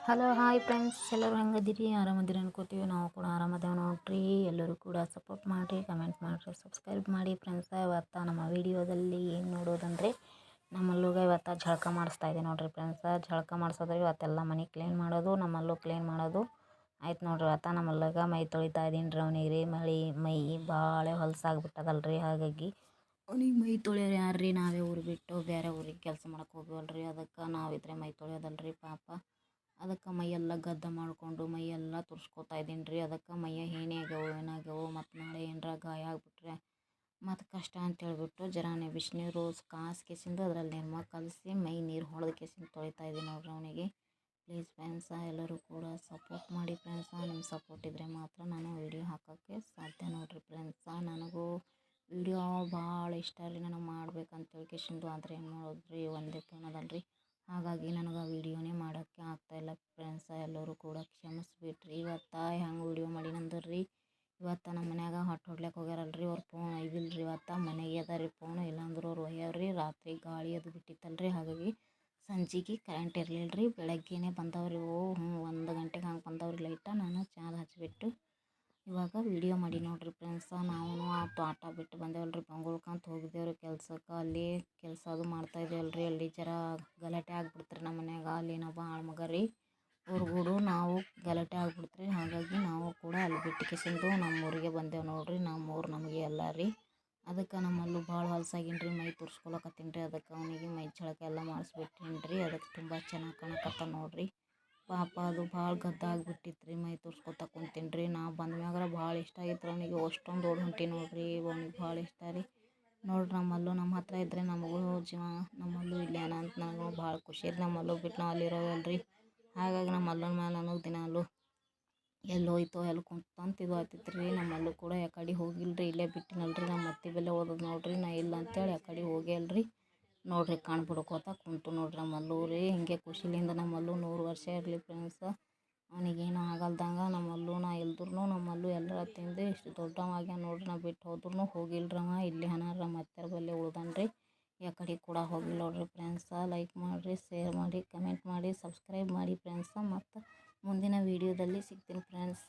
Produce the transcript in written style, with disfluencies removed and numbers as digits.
Hello hi friends, ಎಲ್ಲರೂ ಹೆಂಗದಿರಿ? ಆರಾಮದಿರಿ ಅನ್ಕೋತೀವಿ. ನಾವು ಕೂಡ ಆರಾಮದೇವೆ ನೋಡ್ರಿ. ಎಲ್ಲರೂ ಕೂಡ ಸಪೋರ್ಟ್ ಮಾಡಿರಿ, ಕಮೆಂಟ್ ಮಾಡಿರಿ, ಸಬ್ಸ್ಕ್ರೈಬ್ ಮಾಡಿ ಫ್ರೆಂಡ್ಸ. ಇವತ್ತು ನಮ್ಮ ವಿಡಿಯೋದಲ್ಲಿ ಏನು ನೋಡೋದಂದರೆ, ನಮ್ಮಲ್ಲೂಗ ಇವತ್ತು ಜಳಕ ಮಾಡಿಸ್ತಾ ಇದೆ ನೋಡ್ರಿ ಫ್ರೆಂಡ್ಸ. ಜಳಕ ಮಾಡಿಸೋದ್ರೆ ಇವತ್ತೆಲ್ಲ ಮನೆ ಕ್ಲೀನ್ ಮಾಡೋದು, ನಮ್ಮಲ್ಲೂ ಕ್ಲೀನ್ ಮಾಡೋದು ಆಯ್ತು ನೋಡ್ರಿ. ಇವತ್ತು ನಮ್ಮಲ್ಲಾಗ ಮೈ ತೊಳಿತಾ ಇದ್ದೀನಿ ರೀ. ಅವನಿಗೆ ಮೈ ಭಾಳ ಹೊಲಸಾಗ್ಬಿಟ್ಟದಲ್ರಿ. ಹಾಗಾಗಿ ಅವ್ನಿಗೆ ಮೈ ತೊಳೆಯೋರು ಯಾರ್ರಿ? ನಾವೇ ಊರು ಬಿಟ್ಟು ಬೇರೆ ಊರಿಗೆ ಕೆಲಸ ಮಾಡಕ್ಕೆ ಹೋಗ್ವಲ್ರಿ. ಅದಕ್ಕೆ ನಾವಿದ್ರೆ ಮೈ ತೊಳೆಯೋದಲ್ರಿ ಪಾಪ. ಅದಕ್ಕೆ ಮೈಯೆಲ್ಲ ಗದ್ದ ಮಾಡಿಕೊಂಡು ಮೈಯೆಲ್ಲ ತುರ್ಸ್ಕೊತಾ ಇದ್ದೀನಿ ರೀ. ಅದಕ್ಕೆ ಮೈಯ ಏನಾಗ್ಯಾವು ಮತ್ತು ನಾಳೆ ಏನರ ಗಾಯ ಆಗಿಬಿಟ್ರೆ ಮತ್ತು ಕಷ್ಟ ಅಂತೇಳ್ಬಿಟ್ಟು ಜರಾನೆ ಬಿಸಿನೀರು ಕಾಸ್ಕೆಸಿಂದು ಅದ್ರಲ್ಲಿ ನಿರ್ಮ ಕಲಸಿ ಮೈ ನೀರು ಹೊಡೆದು ಕೆಸಿಂದು ತೊಳಿತಾ ಇದ್ದೀನಿ ನೋಡ್ರಿ ಅವನಿಗೆ. ಪ್ಲೀಸ್ ಫ್ರೆಂಡ್ಸ, ಎಲ್ಲರೂ ಕೂಡ ಸಪೋರ್ಟ್ ಮಾಡಿ ಫ್ರೆಂಡ್ಸ. ನಿಮ್ಮ ಸಪೋರ್ಟ್ ಇದ್ದರೆ ಮಾತ್ರ ನಾನು ವೀಡಿಯೋ ಹಾಕೋಕ್ಕೆ ಸಾಧ್ಯ ನೋಡ್ರಿ ಫ್ರೆಂಡ್ಸ. ನನಗೂ ವೀಡಿಯೋ ಭಾಳ ಇಷ್ಟ ರೀ, ನನಗೆ ಮಾಡ್ಬೇಕಂತೇಳಿ ಕೆಸಿಂದು. ಆದರೆ ಏನು ಮಾಡೋದ್ರಿ, ಒಂದೇ ಕಾರಣದಲ್ರಿ. ಹಾಗಾಗಿ ನನಗೆ ವೀಡಿಯೋನೇ ಮಾಡೋಕ್ಕೆ ಆಗ್ತಾಯಿಲ್ಲ ಫ್ರೆಂಡ್ಸ. ಎಲ್ಲರೂ ಕೂಡ ಕ್ಷಮಿಸ್ಬಿಟ್ರಿ. ಇವತ್ತು ಹೆಂಗೆ ವೀಡಿಯೋ ಮಾಡೀನಂದ್ರಿ, ಇವತ್ತು ನಮ್ಮ ಮನ್ಯಾಗ ಹೊಟ್ಟು ಹೊಡ್ಲಿಕ್ಕೆ ಹೋಗ್ಯಾರಲ್ರಿ. ಅವ್ರ ಫೋನ್ ಇದಿಲ್ರಿ. ಇವತ್ತು ಮನೆಗೆ ಅದ ರೀ ಫೋನು, ಇಲ್ಲಾಂದ್ರೆ ಅವ್ರು ಒಯ್ಯವ್ರಿ. ರಾತ್ರಿ ಗಾಳಿ ಅದು ಬಿಟ್ಟಿತ್ತಲ್ರಿ, ಹಾಗಾಗಿ ಸಂಜೆಗೆ ಕರೆಂಟ್ ಇರಲಿಲ್ಲ ರೀ. ಬೆಳಗ್ಗೆನೇ ಬಂದವ್ರಿ. 1 ಗಂಟೆಗೆ ಹಂಗೆ ಬಂದವ್ರಿ ಲೈಟ. ನಾನು ಚಾದ ಹಚ್ಚಿಬಿಟ್ಟು ಇವಾಗ ವೀಡಿಯೋ ಮಾಡಿ ನೋಡ್ರಿ ಫ್ರೆಂಡ್ಸ. ನಾವು ಆಟ ಬಿಟ್ಟು ಬಂದೇವಲ್ರಿ, ಬೆಂಗ್ಳೂರ್ಕಂತ ಹೋಗಿದ್ದೇವ್ರಿ ಕೆಲ್ಸಕ್ಕೆ. ಅಲ್ಲಿ ಕೆಲಸ ಅದು ಮಾಡ್ತಾಯಿದ್ದೇವಲ್ರಿ. ಅಲ್ಲಿ ಜರ ಗಲಾಟೆ ಆಗ್ಬಿಡ್ತ್ರಿ ನಮ್ಮ ಮನ್ಯಾಗ. ಅಲ್ಲಿ ಇನ್ನೊಬ್ಬ ಆಳ್ಮಗ ರೀ, ಅವ್ರಿಗೂಡು ನಾವು ಗಲಾಟೆ ಆಗ್ಬಿಡ್ತ್ರಿ. ಹಾಗಾಗಿ ನಾವು ಕೂಡ ಅಲ್ಲಿ ಬಿಟ್ಟು ಕೆಸಿಂದು ನಮ್ಮೂರಿಗೆ ಬಂದೇವು ನೋಡ್ರಿ. ನಮ್ಮೂರು ನಮಗೆ ಎಲ್ಲ ರೀ. ಅದಕ್ಕೆ ನಮ್ಮಲ್ಲೂ ಭಾಳ ಹೊಲಸಾಗೀನಿ ರೀ. ಮೈ ತುರ್ಸ್ಕೊಳಕತ್ತೀನಿ ರೀ. ಅದಕ್ಕೆ ಅವನಿಗೆ ಮೈ ಜಳಕ ಎಲ್ಲ ಮಾಡಿಸ್ಬಿಟ್ಟಿನಿ ರೀ. ಅದಕ್ಕೆ ತುಂಬ ಚೆನ್ನಾಗಿ ಕಾಣಕತ್ತ ನೋಡ್ರಿ. ಪಾಪ ಅದು ಭಾಳ ಗದ್ದ ಆಗಿಬಿಟ್ಟಿತ್ತು ರೀ. ಮೈ ತುರ್ಸ್ಕೊತ ಕುಂತೀನಿ ರೀ. ನಾ ಬಂದ್ಮ್ಯಾಗ ಭಾಳ ಇಷ್ಟ ಆಗಿತ್ತು ಅವನಿಗೆ. ಅಷ್ಟೊಂದು ಓಡಿ ಹೊಂಟಿ ನೋಡ್ರಿ. ಅವನಿಗೆ ಭಾಳ ಇಷ್ಟ ರೀ ನೋಡ್ರಿ. ನಮ್ಮ ಹತ್ರ ಇದ್ದರೆ ನಮಗೂ ಜೀವ. ನಮ್ಮಲ್ಲೂ ಇಲ್ಲೇನ ಅಂತ ನನಗೂ ಭಾಳ ಖುಷಿ ರೀ. ನಮ್ಮಲ್ಲೂ ಬಿಟ್ಟು ನಾವು ಅಲ್ಲಿರೋವಲ್ರಿ. ಹಾಗಾಗಿ ನಮ್ಮಲ್ಲನ ಮ್ಯಾಲೆ ನನಗೆ ದಿನಾಲು ಎಲ್ಲಿ ಹೋಯ್ತೋ ಎಲ್ಲಿ ಕುಂತಂತ ಇದು ಆಗ್ತಿತ್ತು ರೀ. ನಮ್ಮಲ್ಲೂ ಕೂಡ ಯಾಕಡೆ ಹೋಗಿಲ್ರಿ, ಇಲ್ಲೇ ಬಿಟ್ಟಿನಲ್ರಿ. ನಮ್ಮ ಅತ್ತೆ ಬೆಲೆ ಓದೋದು ನೋಡ್ರಿ. ನಾ ಇಲ್ಲ ಅಂತೇಳಿ ಯಾಕಡೆ ಹೋಗೇ ಅಲ್ರಿ ನೋಡ್ರಿ. ಬಿಡ್ಕೋತ ಕುಂತು ನೋಡ್ರಿ ನಮ್ಮಲ್ಲೂ ರೀ. ಹಿಂಗೆ ಖುಷಿಲಿಂದ ನಮ್ಮಲ್ಲೂ 100 ವರ್ಷ ಇರಲಿ ಫ್ರೆಂಡ್ಸ. ಅವನಿಗೇನು ಆಗಲ್ದಂಗ ನಮ್ಮಲ್ಲೂ ನಾ ಇಲ್ದ್ರೂ ನಮ್ಮಲ್ಲೂ ಎಲ್ಲರ ತಿಂದು ಇಷ್ಟು ದೊಡ್ಡವಾಗ್ಯಾನ ನೋಡ್ರಿ. ನಾ ಬಿಟ್ಟು ಹೋದ್ರೂ ಹೋಗಿಲ್ರವ. ಇಲ್ಲಿ ಹನಾರ ಮತ್ತೆ ಬಲ್ಲೆ ಉಳ್ದಾನ್ರಿ. ಯಾಕಡೆ ಕೂಡ ಹೋಗಿಲ್ಲ ನೋಡ್ರಿ ಫ್ರೆಂಡ್ಸ. ಲೈಕ್ ಮಾಡಿರಿ, ಶೇರ್ ಮಾಡಿ, ಕಮೆಂಟ್ ಮಾಡಿ, ಸಬ್ಸ್ಕ್ರೈಬ್ ಮಾಡಿ ಫ್ರೆಂಡ್ಸ. ಮತ್ತು ಮುಂದಿನ ವೀಡಿಯೋದಲ್ಲಿ ಸಿಗ್ತೀನಿ ಫ್ರೆಂಡ್ಸ್.